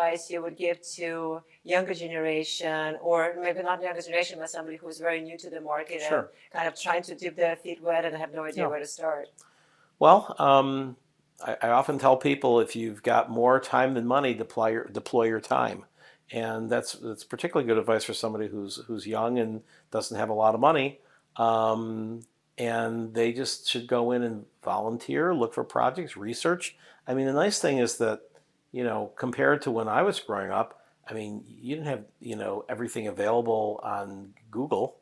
advice you would give to younger generation, or maybe not younger generation, but somebody who's very new to the market and kind of trying to dip their feet wet and have no idea where to start? Well, I often tell people if you've got more time than money, deploy your time. And that's particularly good advice for somebody who's young and doesn't have a lot of money. And they just should go in and volunteer, look for projects, research. I mean, the nice thing is that, compared to when I was growing up, I mean, you didn't have, everything available on Google.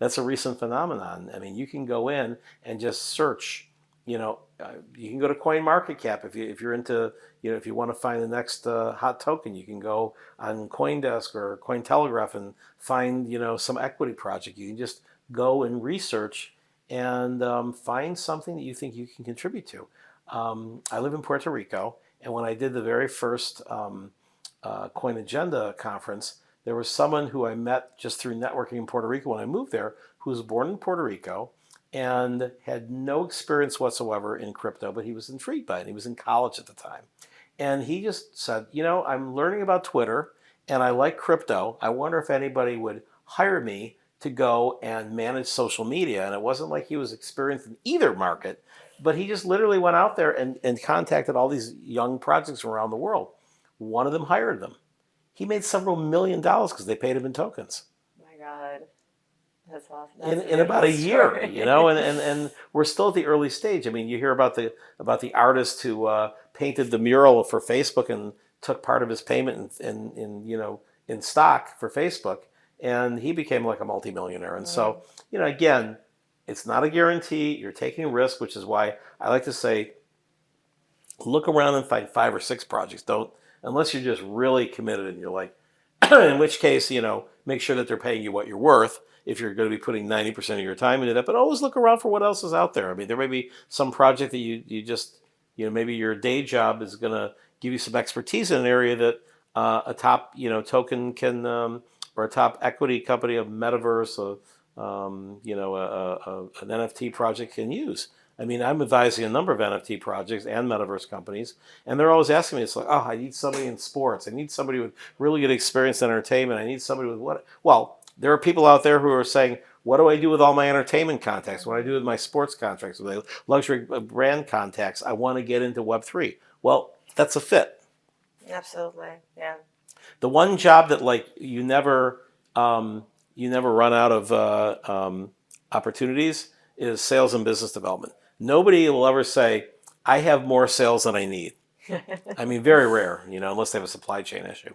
That's a recent phenomenon. I mean, you can go in and just search. You can go to CoinMarketCap if you're into, if you want to find the next hot token. You can go on CoinDesk or Cointelegraph and find, some equity project. You can just go and research and find something that you think you can contribute to. I live in Puerto Rico, and when I did the very first Coin Agenda conference, there was someone who I met just through networking in Puerto Rico when I moved there, who was born in Puerto Rico and had no experience whatsoever in crypto, but he was intrigued by it. He was in college at the time. And he just said, I'm learning about Twitter and I like crypto. I wonder if anybody would hire me to go and manage social media. And it wasn't like he was experienced in either market, but he just literally went out there and contacted all these young projects from around the world. One of them hired them. He made several $1 million because they paid him in tokens. My God. That's awesome. That's in about a year, and we're still at the early stage. I mean, you hear about the artist who painted the mural for Facebook and took part of his payment in stock for Facebook, and he became like a multimillionaire. And so, again, it's not a guarantee. You're taking a risk, which is why I like to say, look around and find 5 or 6 projects. Don't, unless you're just really committed and you're like, in which case, make sure that they're paying you what you're worth. If you're going to be putting 90% of your time into that, but always look around for what else is out there. I mean, there may be some project that you just, maybe your day job is going to give you some expertise in an area that a top, token can, or a top equity company, a metaverse, an NFT project can use. I mean, I'm advising a number of NFT projects and metaverse companies, and they're always asking me, it's like, I need somebody in sports. I need somebody with really good experience in entertainment. I need somebody with what? Well, there are people out there who are saying, what do I do with all my entertainment contacts? What do I do with my sports contracts, with my luxury brand contacts? I want to get into Web3. Well, that's a fit. Absolutely, yeah. The one job that you never run out of opportunities is sales and business development. Nobody will ever say, I have more sales than I need. I mean, very rare, unless they have a supply chain issue.